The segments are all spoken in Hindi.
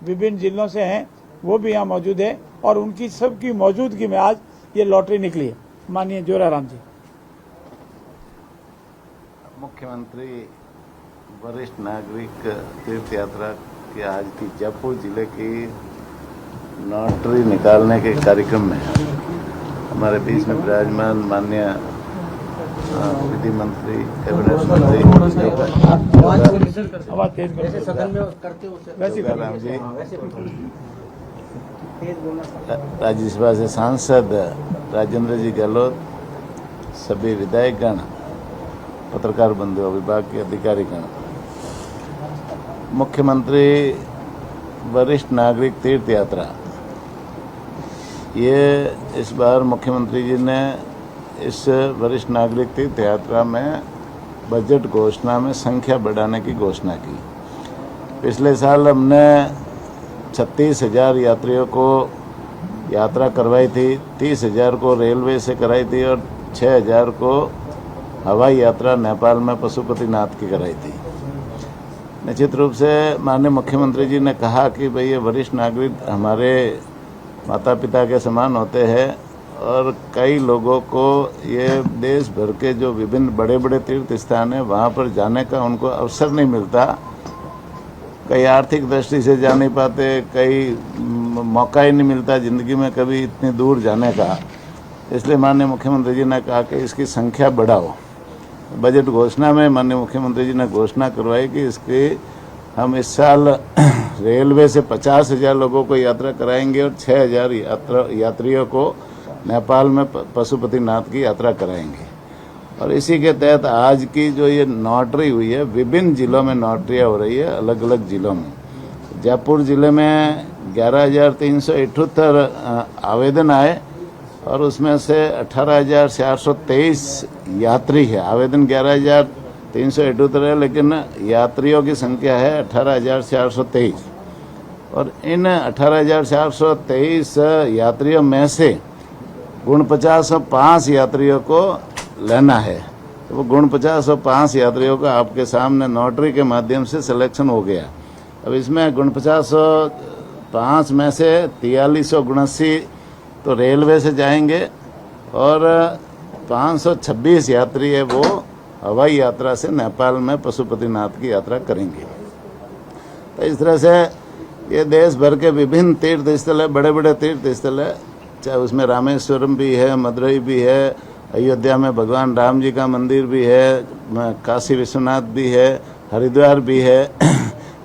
विभिन्न जिलों से हैं वो भी यहाँ मौजूद है और उनकी सबकी मौजूदगी में आज ये लॉटरी निकली है। माननीय जोराराम जी। मुख्यमंत्री वरिष्ठ नागरिक तीर्थ यात्रा की आज की जयपुर जिले की लॉटरी निकालने के कार्यक्रम में हमारे बीच में विराजमान माननीय विधि मंत्री कैबिनेट मंत्री जोगाराम जी, राज्यसभा से सांसद राजेंद्र जी गहलोत, सभी विधायकगण, पत्रकार बंधु, विभाग के अधिकारीगण, मुख्यमंत्री वरिष्ठ नागरिक तीर्थ यात्रा, ये इस बार मुख्यमंत्री जी ने इस वरिष्ठ नागरिक तीर्थ यात्रा में बजट घोषणा में संख्या बढ़ाने की घोषणा की। पिछले साल हमने 36,000 यात्रियों को यात्रा करवाई थी, 30,000 को रेलवे से कराई थी और 6,000 को हवाई यात्रा नेपाल में पशुपतिनाथ की कराई थी। निश्चित रूप से माननीय मुख्यमंत्री जी ने कहा कि भाई ये वरिष्ठ नागरिक हमारे माता पिता के समान होते हैं और कई लोगों को ये देश भर के जो विभिन्न बड़े बड़े तीर्थ स्थान है वहाँ पर जाने का उनको अवसर नहीं मिलता। कई आर्थिक दृष्टि से जा नहीं पाते, कई मौका ही नहीं मिलता ज़िंदगी में कभी इतनी दूर जाने का। इसलिए माननीय मुख्यमंत्री जी ने कहा कि इसकी संख्या बढ़ाओ। बजट घोषणा में माननीय मुख्यमंत्री जी ने घोषणा करवाई कि इसकी हम इस साल रेलवे से 50,000 लोगों को यात्रा कराएंगे और 6,000 यात्रियों को नेपाल में पशुपतिनाथ की यात्रा कराएंगे। और इसी के तहत आज की जो ये लॉटरी हुई है, विभिन्न जिलों में लॉटरियाँ हो रही है, अलग अलग जिलों में। जयपुर जिले में 11,378 आवेदन आए और उसमें से 18,423 यात्री है। आवेदन 11,378 है, लेकिन यात्रियों की संख्या है 18,423। और इन 18,423 यात्रियों में से 4905 यात्रियों को लेना है। तो वो 4905 यात्रियों का आपके सामने लॉटरी के माध्यम से सिलेक्शन हो गया। अब इसमें 4905 में से 4379 तो रेलवे से जाएंगे और 526 यात्री है वो हवाई यात्रा से नेपाल में पशुपतिनाथ की यात्रा करेंगे। तो इस तरह से ये देश भर के विभिन्न तीर्थ स्थल है, बड़े बड़े तीर्थ स्थल है, चाहे उसमें रामेश्वरम भी है, मदुरई भी है, अयोध्या में भगवान राम जी का मंदिर भी है, काशी विश्वनाथ भी है, हरिद्वार भी है,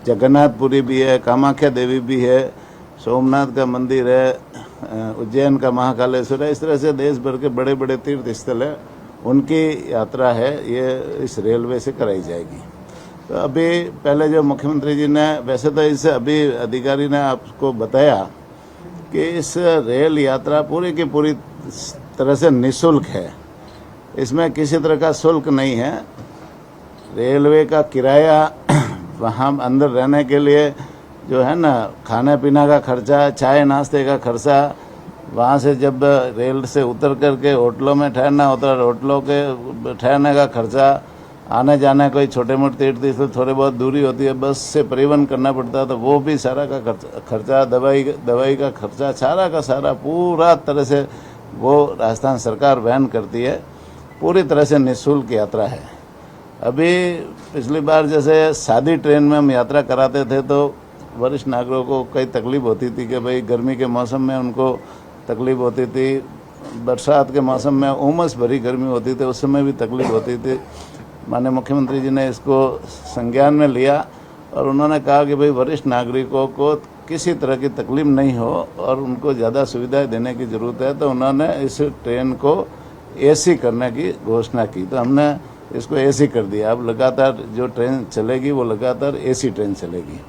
जगन्नाथपुरी भी है, कामाख्या देवी भी है, सोमनाथ का मंदिर है, उज्जैन का महाकालेश्वर है। इस तरह से देश भर के बड़े बड़े तीर्थ स्थल है, उनकी यात्रा है ये इस रेलवे से कराई जाएगी। तो अभी पहले जो मुख्यमंत्री जी ने, वैसे तो इस अभी अधिकारी ने आपको बताया कि इस रेल यात्रा पूरी की पूरी तरह से निःशुल्क है, इसमें किसी तरह का शुल्क नहीं है। रेलवे का किराया, वहाँ अंदर रहने के लिए जो है ना, खाने पीने का खर्चा, चाय नाश्ते का खर्चा, वहाँ से जब रेल से उतर करके होटलों में ठहरना होता है, होटलों के ठहरने का खर्चा, आने जाने कोई छोटे मोटे तीर्थ स्थल थोड़ी बहुत दूरी होती है, बस से परिवहन करना पड़ता है, तो वो भी सारा का खर्चा, दवाई का खर्चा, सारा का सारा पूरा तरह से वो राजस्थान सरकार वहन करती है। पूरी तरह से निःशुल्क यात्रा है। अभी पिछली बार जैसे सादी ट्रेन में हम यात्रा कराते थे तो वरिष्ठ नागरिकों को कई तकलीफ होती थी कि भाई गर्मी के मौसम में उनको तकलीफ होती थी, बरसात के मौसम में उमस भरी गर्मी होती थी, उस समय भी तकलीफ होती थी। माननीय मुख्यमंत्री जी ने इसको संज्ञान में लिया और उन्होंने कहा कि भाई वरिष्ठ नागरिकों को किसी तरह की तकलीफ नहीं हो और उनको ज़्यादा सुविधाएं देने की ज़रूरत है, तो उन्होंने इस ट्रेन को एसी करने की घोषणा की। तो हमने इसको एसी कर दिया। अब लगातार जो ट्रेन चलेगी वो लगातार एसी ट्रेन चलेगी।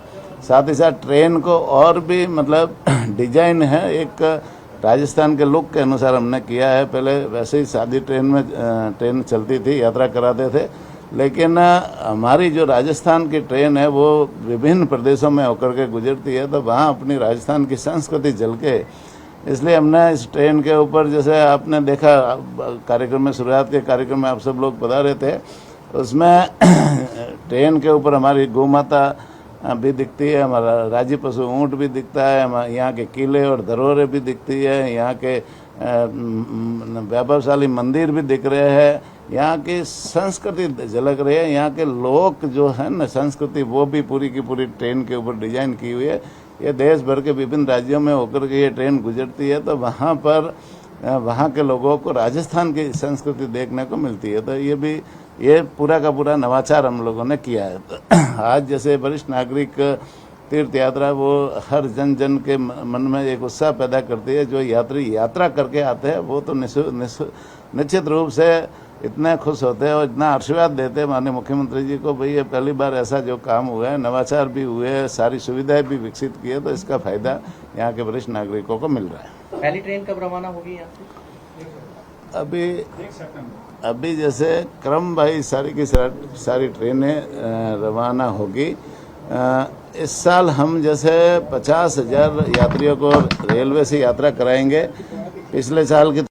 साथ ही साथ ट्रेन को और भी मतलब डिजाइन है, एक राजस्थान के लुक के अनुसार हमने किया है। पहले वैसे ही सादी ट्रेन में ट्रेन चलती थी, यात्रा कराते थे, लेकिन हमारी जो राजस्थान की ट्रेन है वो विभिन्न प्रदेशों में होकर के गुजरती है, तो वहाँ अपनी राजस्थान की संस्कृति झलके, इसलिए हमने इस ट्रेन के ऊपर, जैसे आपने देखा कार्यक्रम में, शुरुआत के कार्यक्रम में आप सब लोग पधारे थे, उसमें ट्रेन के ऊपर हमारी गौ माता भी दिखती है, हमारा राज्य पशु ऊँट भी दिखता है, यहाँ के किले और धरोहरें भी दिखती है, यहाँ के वैभवशाली मंदिर भी दिख रहे हैं, यहाँ की संस्कृति झलक रही है, यहाँ के लोग जो है ना संस्कृति वो भी पूरी की पूरी ट्रेन के ऊपर डिजाइन की हुई है। ये देश भर के विभिन्न राज्यों में होकर के ये ट्रेन गुजरती है, तो वहाँ पर वहाँ के लोगों को राजस्थान की संस्कृति देखने को मिलती है। तो ये पूरा का पूरा नवाचार हम लोगों ने किया है। तो आज जैसे वरिष्ठ नागरिक तीर्थ यात्रा वो हर जन जन के मन में एक उत्साह पैदा करती है। जो यात्री यात्रा करके आते हैं वो तो निश्चित रूप से इतने खुश होते हैं और इतना आशीर्वाद देते हैं माननीय मुख्यमंत्री जी को, भाई ये पहली बार ऐसा जो काम हुआ है, नवाचार भी हुए हैं, सारी सुविधाएं भी विकसित की है, तो इसका फायदा यहाँ के वरिष्ठ नागरिकों को मिल रहा है। पहली ट्रेन कब रवाना होगी यहाँ से? अभी जैसे क्रम भाई सारी की सारी ट्रेनें रवाना होगी। इस साल हम जैसे 50,000 यात्रियों को रेलवे से यात्रा कराएंगे। पिछले साल की।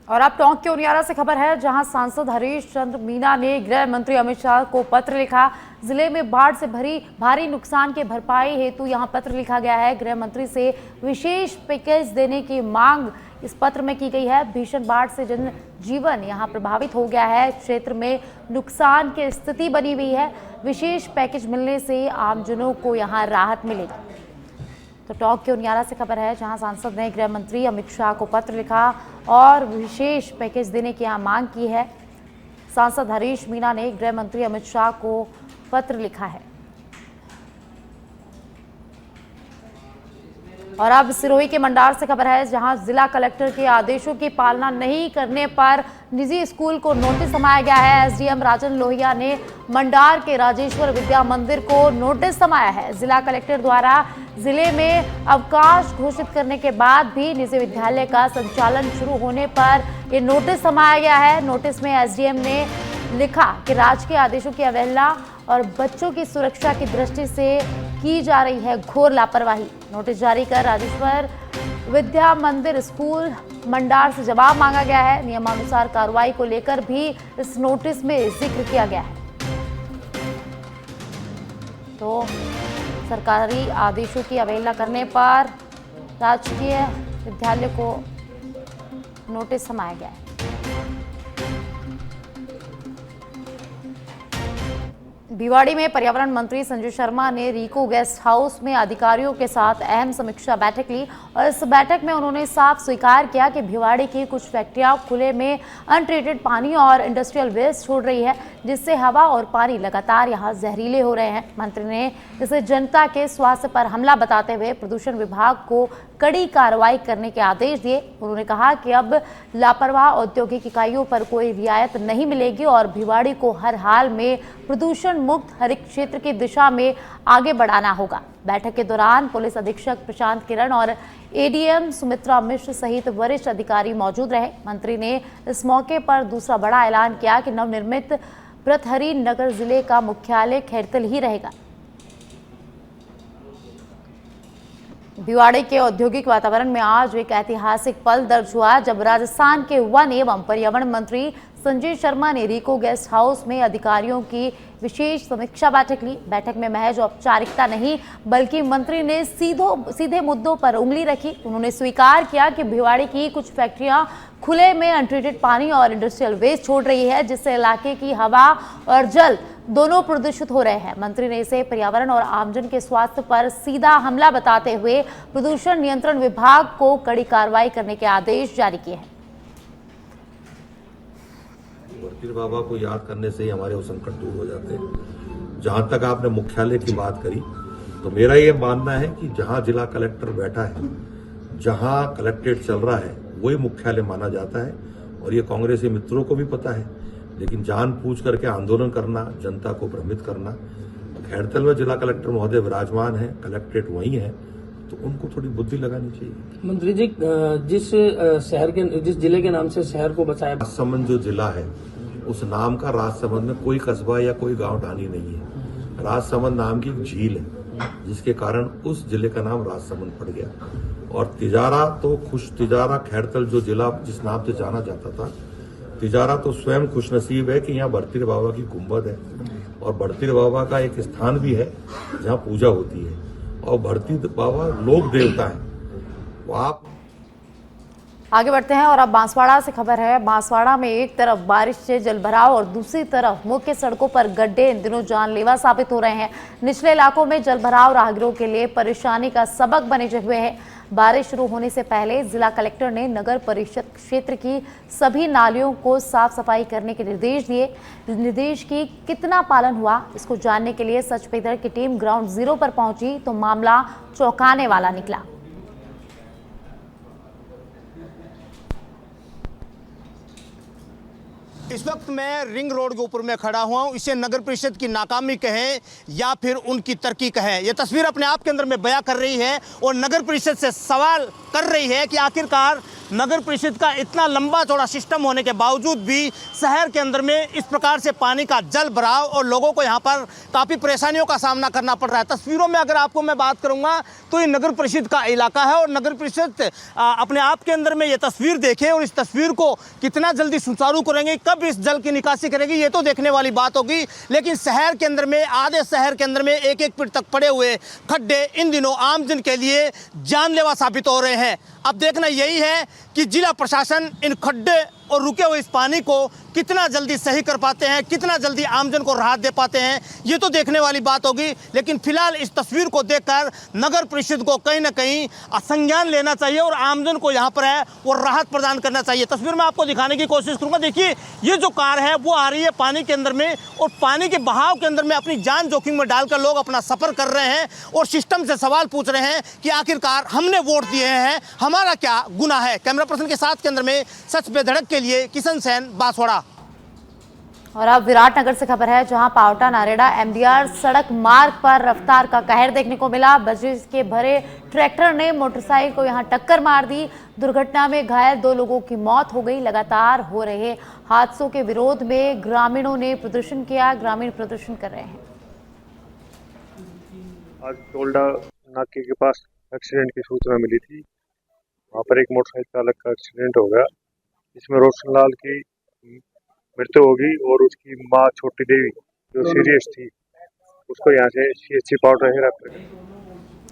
और अब टोंक के उनियारा से खबर है, जहां सांसद हरीश चंद्र मीना ने गृह मंत्री अमित शाह को पत्र लिखा। जिले में बाढ़ से भारी नुकसान के भरपाई हेतु यहां पत्र लिखा गया है। गृह मंत्री से विशेष पैकेज देने की मांग इस पत्र में की गई है। भीषण बाढ़ से जनजीवन यहां प्रभावित हो गया है, क्षेत्र में नुकसान की स्थिति बनी हुई है। विशेष पैकेज मिलने से आमजनों को यहां राहत मिलेगी। तो टोंक के उनियारा से खबर है, जहां सांसद ने गृह मंत्री अमित शाह को पत्र लिखा और विशेष पैकेज देने की यहां मांग की है। सांसद हरीश मीना ने गृह मंत्री अमित शाह को पत्र लिखा है। और अब सिरोही के मंडार से खबर है, जहां जिला कलेक्टर के आदेशों की पालना नहीं करने पर निजी स्कूल को नोटिस थमाया गया है। एसडीएम राजन लोहिया ने मंडार के राजेश्वर विद्या मंदिर को नोटिस थमाया है। जिला कलेक्टर द्वारा जिले में अवकाश घोषित करने के बाद भी निजी विद्यालय का संचालन शुरू होने पर ये नोटिस थमाया गया है। नोटिस में एसडीएम ने लिखा कि राजकीय आदेशों की अवहेलना और बच्चों की सुरक्षा की दृष्टि से की जा रही है घोर लापरवाही। नोटिस जारी कर राजेश्वर विद्या मंदिर स्कूल मंडार से जवाब मांगा गया है। नियमानुसार कार्रवाई को लेकर भी इस नोटिस में जिक्र किया गया है। तो सरकारी आदेशों की अवहेलना करने पर राजकीय विद्यालय को नोटिस थमाया गया है। भिवाड़ी में पर्यावरण मंत्री संजय शर्मा ने रीको गेस्ट हाउस में अधिकारियों के साथ अहम समीक्षा बैठक ली और इस बैठक में उन्होंने साफ स्वीकार किया कि भिवाड़ी की कुछ फैक्ट्रियां खुले में अनट्रीटेड पानी और इंडस्ट्रियल वेस्ट छोड़ रही है, जिससे हवा और पानी लगातार यहां जहरीले हो रहे हैं। मंत्री ने इसे जनता के स्वास्थ्य पर हमला बताते हुए प्रदूषण विभाग को कड़ी कार्रवाई करने के आदेश दिए। उन्होंने कहा कि अब लापरवाह औद्योगिक इकाइयों पर कोई रियायत नहीं मिलेगी और भिवाड़ी को हर हाल में प्रदूषण मुक्त हरित क्षेत्र की दिशा में आगे बढ़ाना होगा। बैठक के दौरान पुलिस अधीक्षक प्रशांत किरण और एडीएम सुमित्रा मिश्र सहित वरिष्ठ अधिकारी मौजूद रहे। मंत्री ने इस मौके पर दूसरा बड़ा ऐलान किया कि नवनिर्मित भृतहरि नगर जिले का मुख्यालय खैरतल ही रहेगा। भिवाड़ी के औद्योगिक वातावरण में आज एक ऐतिहासिक पल दर्ज हुआ, जब राजस्थान के वन एवं पर्यावरण मंत्री संजय शर्मा ने रीको गेस्ट हाउस में अधिकारियों की विशेष समीक्षा बैठक ली। बैठक में महज औपचारिकता नहीं बल्कि मंत्री ने सीधे मुद्दों पर उंगली रखी। उन्होंने स्वीकार किया कि भिवाड़ी की कुछ फैक्ट्रियां खुले में अनट्रीटेड पानी और इंडस्ट्रियल वेस्ट छोड़ रही है, जिससे इलाके की हवा और जल दोनों प्रदूषित हो रहे हैं। मंत्री ने इसे पर्यावरण और आमजन के स्वास्थ्य पर सीधा हमला बताते हुए प्रदूषण नियंत्रण विभाग को कड़ी कार्रवाई करने के आदेश जारी किए हैं। भर्तृहरि बाबा को याद करने से ही हमारे वो संकट दूर हो जाते हैं। जहां तक आपने मुख्यालय की बात करी, तो मेरा ये मानना है कि जहां जिला कलेक्टर बैठा है, जहां कलेक्ट्रेट चल रहा है, वही मुख्यालय माना जाता है। और ये कांग्रेसी मित्रों को भी पता है, लेकिन जानबूझ करके आंदोलन करना, जनता को भ्रमित करना। खैरतल में जिला कलेक्टर महोदय विराजमान है, कलेक्ट्रेट वही है, तो उनको थोड़ी बुद्धि लगानी चाहिए। मंत्री जी, जिस जिले के नाम से शहर को बचाया, राजसमंद जो जिला है, उस नाम का राजसमंद में कोई कस्बा या कोई गांव ढानी नहीं है। राजसमंद नाम की एक झील है, जिसके कारण उस जिले का नाम राजसमंद पड़ गया। और तिजारा तो तिजारा खैरतल जो जिला जिस नाम से जाना जाता था, तिजारा तो स्वयं खुशनसीब है कि यहाँ भर्तृहरि बाबा की गुंबद है और भड़तीर बाबा का एक स्थान भी है जहाँ पूजा होती है, और भड़तीर बाबा लोक देवता है। वो आप आगे बढ़ते हैं और अब बांसवाड़ा से खबर है। बांसवाड़ा में एक तरफ बारिश से जलभराव और दूसरी तरफ मुख्य सड़कों पर गड्ढे इन दिनों जानलेवा साबित हो रहे हैं। निचले इलाकों में जलभराव राहगीरों के लिए परेशानी का सबक बने हुए हैं। बारिश शुरू होने से पहले जिला कलेक्टर ने नगर परिषद क्षेत्र की सभी नालियों को साफ सफाई करने के निर्देश दिए। निर्देश की कितना पालन हुआ, इसको जानने के लिए सच पे इधर की टीम ग्राउंड जीरो पर पहुंची तो मामला चौंकाने वाला निकला। इस वक्त मैं रिंग रोड के ऊपर में खड़ा हुआ हूँ। इसे नगर परिषद की नाकामी कहें या फिर उनकी तरक्की कहें, यह तस्वीर अपने आप के अंदर में बयां कर रही है और नगर परिषद से सवाल कर रही है कि आखिरकार नगर परिषद का इतना लंबा चौड़ा सिस्टम होने के बावजूद भी शहर के अंदर में इस प्रकार से पानी का जल भराव और लोगों को यहाँ पर काफ़ी परेशानियों का सामना करना पड़ रहा है। तस्वीरों में अगर आपको मैं बात करूँगा तो ये नगर परिषद का इलाका है और नगर परिषद अपने आप के अंदर में ये तस्वीर देखे और इस तस्वीर को कितना जल्दी सुचारू करेंगे, कब इस जल की निकासी करेगी, ये तो देखने वाली बात होगी। लेकिन शहर के अंदर में, आधे शहर के अंदर में 1-1 फीट तक पड़े हुए खड्डे इन दिनों आमजन के लिए जानलेवा साबित हो रहे हैं। अब देखना यही है कि जिला प्रशासन इन खड्डे और रुके हुए इस पानी को कितना जल्दी सही कर पाते हैं, कितना जल्दी आमजन को राहत दे पाते हैं, ये तो देखने वाली बात होगी। लेकिन फिलहाल इस तस्वीर को देखकर नगर परिषद को कहीं ना कहीं संज्ञान लेना चाहिए और आमजन को यहाँ पर है वो राहत प्रदान करना चाहिए। तस्वीर में आपको दिखाने की कोशिश करूँगा। देखिए, ये जो कार है वो आ रही है पानी के अंदर में और पानी के बहाव के अंदर में अपनी जान जोखिम में डालकर लोग अपना सफर कर रहे हैं और सिस्टम से सवाल पूछ रहे हैं कि आखिरकार हमने वोट दिए हैं, हमारा क्या गुनाह है। कैमरा पर्सन के साथ के अंदर में सच पे धड़क के लिए किशन सेन, बांसवाड़ा। और अब विराटनगर से खबर है, जहां पावटा नारेड़ा एमडीआर सड़क मार्ग पर रफ्तार का कहर देखने को मिला। बजरी के भरे ट्रैक्टर ने मोटरसाइकिल को यहां टक्कर मार दी। दुर्घटना में घायल 2 लोगों की मौत हो गई। लगातार हो रहे हादसों के विरोध में ग्रामीणों ने प्रदर्शन किया। ग्रामीण प्रदर्शन कर रहे हैं। आज टोल्डा नाके के पास एक्सीडेंट की सूचना मिली थी। वहाँ पर एक मोटरसाइकिल चालक का एक्सीडेंट हो गया, इसमें रोशन लाल की मृत्यु होगी और उसकी मां छोटी देवी जो सीरियस थी उसको यहाँ से CHC पाउडर रेफर किया।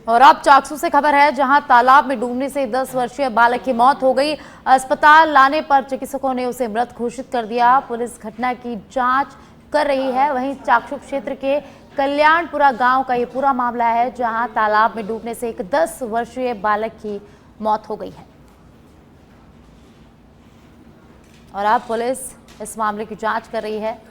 और अब चाकसू से खबर है, जहां तालाब में डूबने से 10 वर्षीय बालक की मौत हो गई। अस्पताल लाने पर चिकित्सकों ने उसे मृत घोषित कर दिया। पुलिस घटना की जांच कर रही है। वहीं चाकसू क्षेत्र के कल्याणपुरा गांव का ये पूरा मामला है, जहां तालाब में डूबने से एक 10 वर्षीय बालक की मौत हो गई है। और अब पुलिस इस मामले की जांच कर रही है।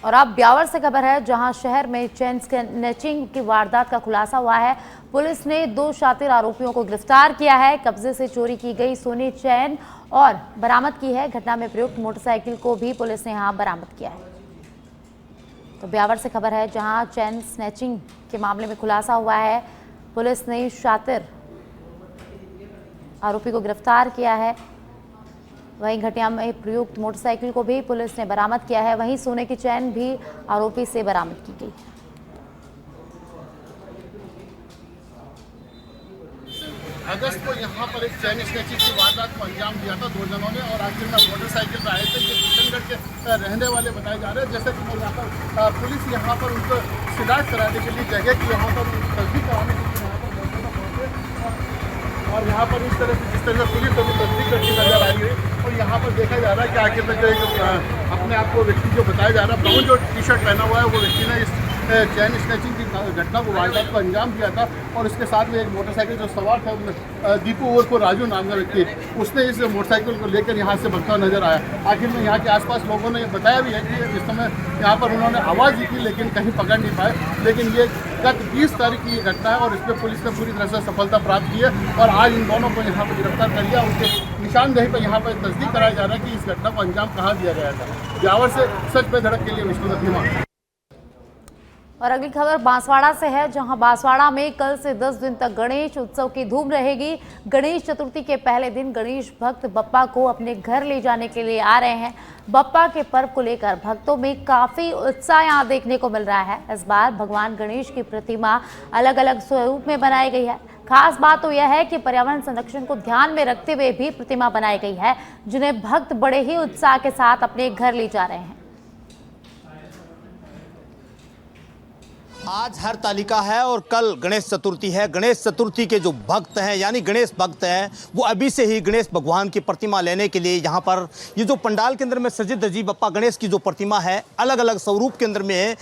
और अब ब्यावर से खबर है, जहां शहर में चेन स्नैचिंग की वारदात का खुलासा हुआ है। पुलिस ने 2 शातिर आरोपियों को गिरफ्तार किया है। कब्जे से चोरी की गई सोने चैन और बरामद की है। घटना में प्रयुक्त मोटरसाइकिल को भी पुलिस ने यहां बरामद किया है। तो ब्यावर से खबर है, जहां चैन स्नैचिंग के मामले में खुलासा हुआ है। पुलिस ने शातिर आरोपी को गिरफ्तार किया है। वहीं घटना में प्रयुक्त मोटरसाइकिल को भी पुलिस ने बरामद किया है। वहीं सोने की चैन भी आरोपी से बरामद की गई है। अगस्त को यहाँ पर एक चैन स्नैचिंग की वारदात को अंजाम दिया था 2 जनों ने और आखिर में मोटरसाइकिल पर आए थे। ये किशनगढ़ के रहने वाले बताए जा रहे हैं। जैसे कि मैं यहाँ पर पुलिस यहाँ पर उनको शिकायत कराने के लिए जगह की यहाँ पर तस्दीक कराने के लिए यहाँ पर मौके पर पहुँचे और यहाँ पर इस तरह से जिस तरह से पुलिस अभी तस्दीक करती नजर आई हुई और यहाँ पर देखा जा रहा है कि आखिर में जो अपने आप को व्यक्ति जो बताया जा रहा है, ब्राउन जो टी-शर्ट पहना हुआ है, वो व्यक्ति ने इस चैन स्नैचिंग की घटना को वारदात को अंजाम दिया था। और इसके साथ में एक मोटरसाइकिल जो सवार था दीपू उर्फ राजू नाम का व्यक्ति, उसने इस मोटरसाइकिल को लेकर यहाँ से भगता नजर आया। आखिर में यहाँ के आसपास लोगों ने बताया भी है कि इस समय यहाँ पर उन्होंने आवाज़ दी थी लेकिन कहीं पकड़ नहीं पाए। लेकिन ये गत 20 तारीख की ये घटना है और इस पर पुलिस ने पूरी तरह से सफलता प्राप्त की है और आज इन दोनों को यहाँ पर गिरफ्तार कर लिया। उनके निशानदेही पर यहाँ पर तस्दीक कराया जा रहा है कि इस घटना को अंजाम कहाँ दिया गया था। ब्यावर से सच पे धड़क के लिए विष्णु दत्त। और अगली खबर बांसवाड़ा से है, जहां बांसवाड़ा में कल से 10 दिन तक गणेश उत्सव की धूम रहेगी। गणेश चतुर्थी के पहले दिन गणेश भक्त बप्पा को अपने घर ले जाने के लिए आ रहे हैं। बप्पा के पर्व को लेकर भक्तों में काफी उत्साह यहां देखने को मिल रहा है। इस बार भगवान गणेश की प्रतिमा अलग अलग स्वरूप में बनाई गई है। खास बात तो यह है कि पर्यावरण संरक्षण को ध्यान में रखते हुए भी प्रतिमा बनाई गई है, जिन्हें भक्त बड़े ही उत्साह के साथ अपने घर ले जा रहे हैं। आज हरतालिका है और कल गणेश चतुर्थी है। गणेश चतुर्थी के जो भक्त हैं यानी गणेश भक्त हैं वो अभी से ही गणेश भगवान की प्रतिमा लेने के लिए यहाँ पर ये जो पंडाल के अंदर में सजे धजी बप्पा गणेश की जो प्रतिमा है अलग अलग स्वरूप के अंदर में है,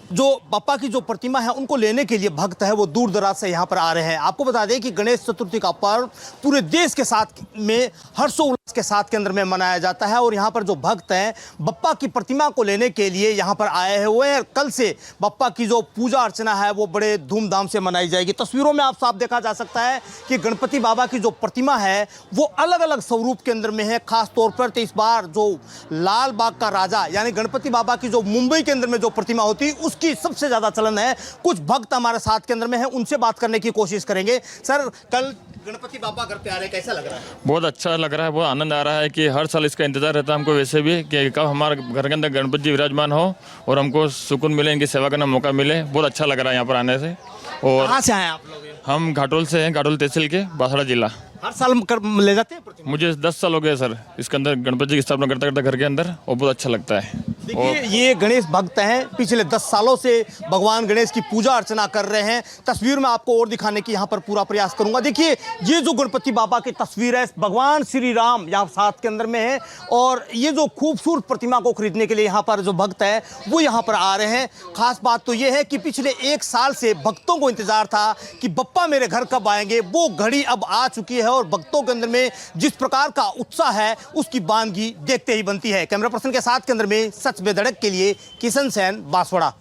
जो बप्पा की जो प्रतिमा है उनको लेने के लिए भक्त है वो दूर दराज से यहाँ पर आ रहे हैं। आपको बता दें कि गणेश चतुर्थी का पर्व पूरे देश के साथ में हर्षोल्लास के साथ के अंदर में मनाया जाता है और यहाँ पर जो भक्त हैं बप्पा की प्रतिमा को लेने के लिए यहाँ पर आए हुए हैं। कल से बप्पा की जो पूजा अर्चना है वो बड़े धूमधाम से मनाई जाएगी। तस्वीरों में आप साफ देखा जा सकता है कि गणपति बाबा की जो प्रतिमा है वो अलग अलग स्वरूप के अंदर में है। खास तौर पर तो इस बार जो लाल बाग का राजा यानी गणपति बाबा की जो मुंबई के अंदर में जो प्रतिमा होती है की सबसे ज्यादा चलन है। कुछ भक्त हमारे साथ के अंदर में है, उनसे बात करने की कोशिश करेंगे। सर, कल गणपति बाबा घर पे आ रहे हैं, कैसा लग रहा है? बहुत अच्छा लग रहा है, बहुत आनंद आ रहा है कि हर साल इसका इंतजार रहता है हमको वैसे भी कि कब हमारे घर के अंदर गणपति जी विराजमान हो और हमको सुकून मिले, इनकी सेवा करने का मौका मिले। बहुत अच्छा लग रहा है यहाँ पर आने से। और कहाँ से आए आप लोग? हम घाटोल से हैं, घाटोल तहसील के, बांसवाड़ा जिला। हर साल ले जाते हैं प्रतिमा? मुझे 10 साल हो गए सर इसके अंदर गणपति जी की स्थापना करता करता घर के अंदर, और बहुत अच्छा लगता है। देखिए ये गणेश भक्त हैं, पिछले 10 सालों से भगवान गणेश की पूजा अर्चना कर रहे हैं। तस्वीर में आपको और दिखाने की यहाँ पर पूरा प्रयास करूंगा। देखिए ये जो गणपति बाबा की तस्वीर है भगवान श्री राम यहाँ साथ के अंदर में है और ये जो खूबसूरत प्रतिमा को खरीदने के लिए यहाँ पर जो भक्त है वो यहाँ पर आ रहे हैं। खास बात तो ये है कि पिछले 1 साल से भक्तों को इंतजार था कि बप्पा मेरे घर कब आएंगे, वो घड़ी अब आ चुकी है और भक्तों के अंदर में जिस प्रकार का उत्साह है उसकी बानगी देखते ही बनती है। कैमरा पर्सन के साथ के अंदर में सच बेधड़क के लिए किशन सेन, बांसवाड़ा।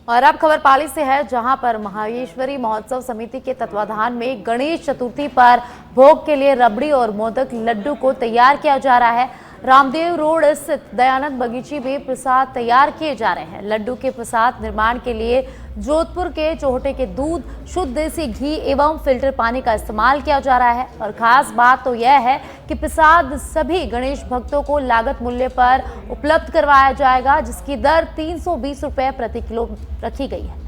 और अब खबर पाली से है, जहां पर महायेश्वरी महोत्सव समिति के तत्वाधान में गणेश चतुर्थी पर भोग के लिए रबड़ी और मोदक लड्डू को तैयार किया जा रहा है। रामदेव रोड स्थित दयानंद बगीची में प्रसाद तैयार किए जा रहे हैं। लड्डू के प्रसाद निर्माण के लिए जोधपुर के चोहटे के दूध, शुद्ध देसी घी एवं फिल्टर पानी का इस्तेमाल किया जा रहा है। और खास बात तो यह है कि प्रसाद सभी गणेश भक्तों को लागत मूल्य पर उपलब्ध करवाया जाएगा, जिसकी दर 320 रुपये प्रति किलो रखी गई है।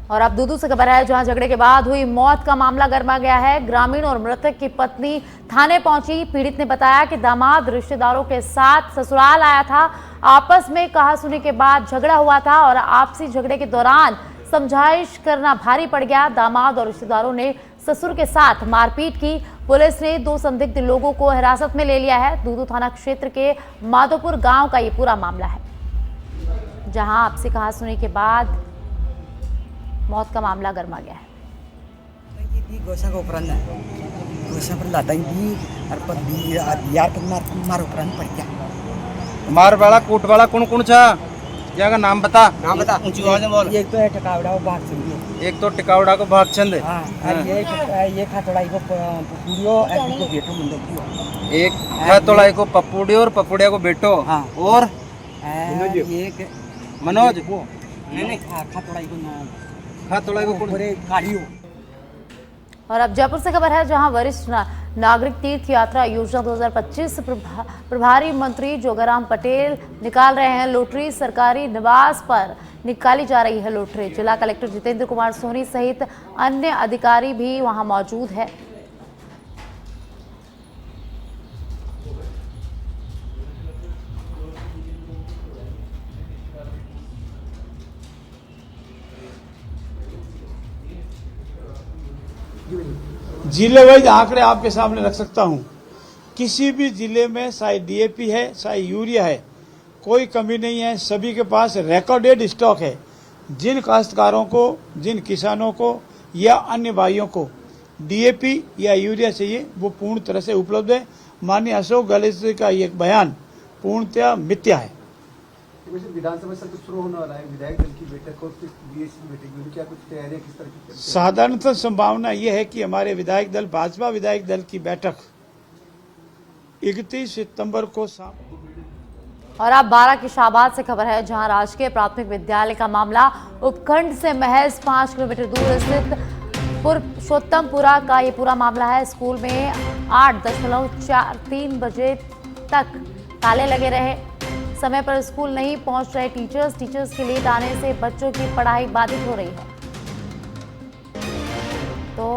और अब दूदू से खबर है, जहां झगड़े के बाद हुई मौत का मामला गर्मा गया है। ग्रामीण और मृतक की पत्नी थाने पहुंची। पीड़ित ने बताया कि दामाद रिश्तेदारों के साथ ससुराल आया था। आपस में कहासुनी के बाद झगड़ा हुआ था और आपसी झगड़े के दौरान समझाइश करना भारी पड़ गया। दामाद और रिश्तेदारों ने ससुर के साथ मारपीट की। पुलिस ने 2 संदिग्ध लोगों को हिरासत में ले लिया है। दूदू थाना क्षेत्र के माधोपुर गाँव का ये पूरा मामला है, जहाँ आपसी कहासुनी के बाद मौत का मामला गर्मा गया है। गोसा को उपरांत गोसा पर लाता ही और पर यार पर मार उपरांत पड़ गया। मार वाला कूट वाला कौन कौन छा? जगह नाम बता। नाम बता, ऊंची आवाज में बोल। एक तो है टिकावड़ा को भागचंद, एक तो टिकावड़ा को भागचंद। हां, ये खातोड़ाई को पपूड़ियो एक को बेटो मुंडो। एक खातोड़ाई को पपूड़ी और पपूड़िया को बेटो। हां, और एक मनोज। नहीं खातोड़ाई को नाम गाड़ियों। और अब जयपुर से खबर है, जहां वरिष्ठ नागरिक तीर्थ यात्रा योजना 2025 प्रभारी मंत्री जोगाराम पटेल निकाल रहे हैं लॉटरी। सरकारी निवास पर निकाली जा रही है लॉटरी। जिला कलेक्टर जितेंद्र कुमार सोनी सहित अन्य अधिकारी भी वहां मौजूद है। जिले वाइज आंकड़े आपके सामने रख सकता हूं। किसी भी जिले में चाहे डीएपी है चाहे यूरिया है, कोई कमी नहीं है। सभी के पास रिकॉर्डेड स्टॉक है। जिन काश्तकारों को, जिन किसानों को या अन्य भाइयों को डीएपी या यूरिया चाहिए वो पूर्ण तरह से उपलब्ध है। माननीय अशोक गहलोत का ये बयान पूर्णतः मिथ्या है। विधानसभा सत्र शुरू होने वाला है, विधायक दल की बैठक और बीएसपी बैठक, क्या कुछ तैयारियां किस तरह की? साधारणतः संभावना यह है कि हमारे विधायक दल, भाजपा विधायक दल की बैठक 31 सितंबर को और अब 12 की शाहबाद से खबर है, जहां राजकीय प्राथमिक विद्यालय का मामला उपखंड से महज 5 किलोमीटर दूर स्थित पुरुषोत्तमपुरा का ये पूरा मामला है। स्कूल में 8.43 बजे तक ताले लगे रहे। समय पर स्कूल नहीं पहुंच रहे टीचर्स के लेट आने से बच्चों की पढ़ाई बाधित हो रही है। तो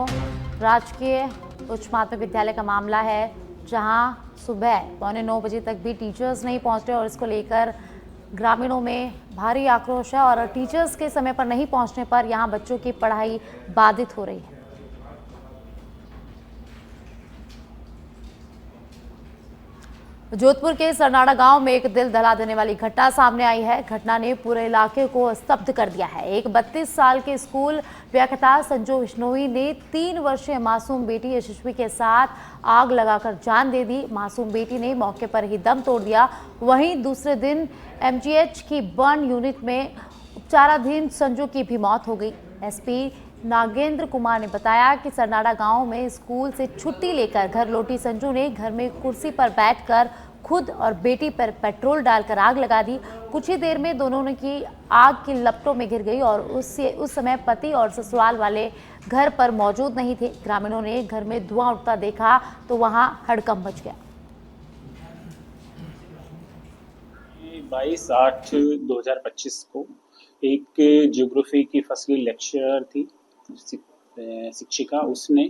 राजकीय उच्च माध्यमिक विद्यालय का मामला है, जहां सुबह 8:45 बजे तक भी टीचर्स नहीं पहुंच रहे और इसको लेकर ग्रामीणों में भारी आक्रोश है और टीचर्स के समय पर नहीं पहुंचने पर यहां बच्चों की पढ़ाई बाधित हो रही है। जोधपुर के सरनाड़ा गांव में एक दिल दहला देने वाली घटना सामने आई है। घटना ने पूरे इलाके को स्तब्ध कर दिया है। एक 32 साल के स्कूल व्याख्याता संजू बिश्नोई ने 3 वर्षीय मासूम बेटी यशस्वी के साथ आग लगाकर जान दे दी। मासूम बेटी ने मौके पर ही दम तोड़ दिया। वहीं दूसरे दिन एमजीएच की बर्न यूनिट में उपचाराधीन संजू की भी मौत हो गई। एसपी नागेंद्र कुमार ने बताया कि सरनाड़ा गांव में स्कूल से छुट्टी लेकर घर लौटी संजू ने घर में कुर्सी पर बैठकर खुद और बेटी पर पेट्रोल डालकर आग लगा दी। कुछ ही देर में दोनों ने की आग की लपटों में घिर गई और उस समय पति और ससुराल वाले घर पर मौजूद नहीं थे। ग्रामीणों ने घर में धुआं उठता देखा तो वहां हड़कंप मच गया। 22/8/2025 को एक ज्योग्राफी की फर्स्ट लेक्चर थी शिक्षिका, उसने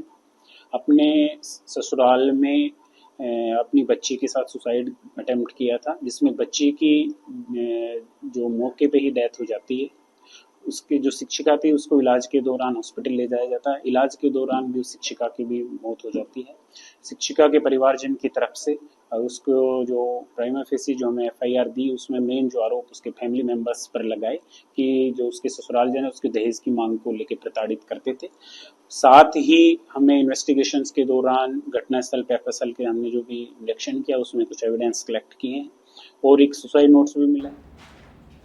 अपने ससुराल में अपनी बच्ची के साथ सुसाइड अटेम्प्ट किया था, जिसमें बच्ची की जो मौके पे ही डेथ हो जाती है। उसकी जो शिक्षिका थी उसको इलाज के दौरान हॉस्पिटल ले जाया जाता है। इलाज के दौरान भी उस शिक्षिका की भी मौत हो जाती है। शिक्षिका के परिवारजन की तरफ से उसको जो प्राइमा फेसी जो हमें एफआईआर दी, उसमें मेन जो आरोप उसके फैमिली मेंबर्स पर लगाए कि जो उसके ससुराल जन है उसके दहेज की मांग को लेकर प्रताड़ित करते थे। साथ ही हमें इन्वेस्टिगेशंस के दौरान घटनास्थल पे एफएसएल के हमने जो भी निरीक्षण किया उसमें कुछ एविडेंस कलेक्ट किए हैं और एक सुसाइड नोट्स भी मिला।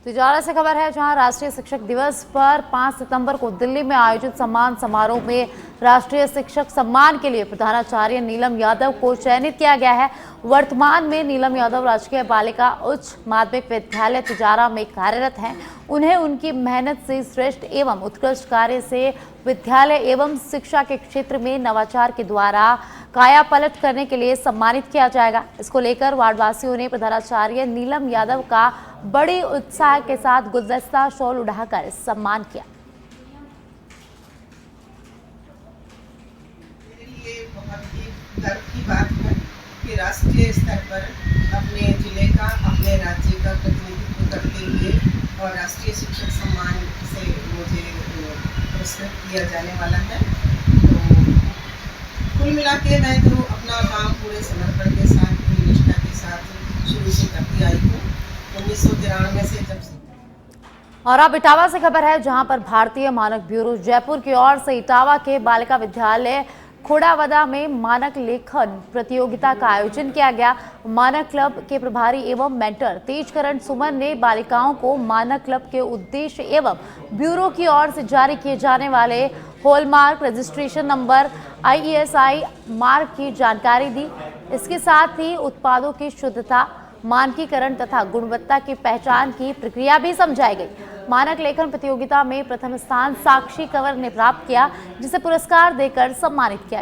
तिजारा से खबर है, जहां राष्ट्रीय शिक्षक दिवस पर 5 सितंबर को दिल्ली में आयोजित सम्मान समारोह में राष्ट्रीय शिक्षक सम्मान के लिए प्रधानाचार्य नीलम यादव को चयनित किया गया है। वर्तमान में नीलम यादव राजकीय बालिका उच्च माध्यमिक विद्यालय तिजारा में कार्यरत हैं। उन्हें उनकी मेहनत से श्रेष्ठ एवं उत्कृष्ट कार्य से विद्यालय एवं शिक्षा के क्षेत्र में नवाचार के द्वारा काया पलट करने के लिए सम्मानित किया जाएगा। इसको लेकर वार्डवासियों ने प्रधानाचार्य नीलम यादव का बड़ी उत्साह के साथ गुलदस्ता शॉल उड़ाकर सम्मान किया। ये बहुत ही गर्व की बात है कि राष्ट्रीय स्तर पर अपने जिले का, अपने राज्य का प्रतिनिधित्व करते हुए और राष्ट्रीय शिक्षक सम्मान से मुझे पुरस्कृत किया जाने वाला है। तो कुल मिला के मैं तो अपना काम पूरे समर्पण के साथ, पूरी निष्ठा के साथ शुरू से करती आई हूँ 1993 से जब से। और अब इटावा से खबर है, जहां पर भारतीय मानक ब्यूरो जयपुर की ओर से इटावा के बालिका विद्यालय खोड़ावदा में मानक लेखन प्रतियोगिता का आयोजन किया गया। मानक क्लब के प्रभारी एवं मेंटर तेजकरण सुमन ने बालिकाओं को मानक क्लब के उद्देश्य एवं ब्यूरो की ओर से जारी किए जाने वाले hallmark registration number IESI mark की जानकारी दी। इसके साथ ही उत्पादों की शुद्धता, मानकीकरण तथा गुणवत्ता की पहचान की प्रक्रिया भी समझाई गई। मानक लेखन प्रतियोगिता में प्रथम स्थान साक्षी कंवर ने प्राप्त किया, जिसे पुरस्कार देकर सम्मानित किया।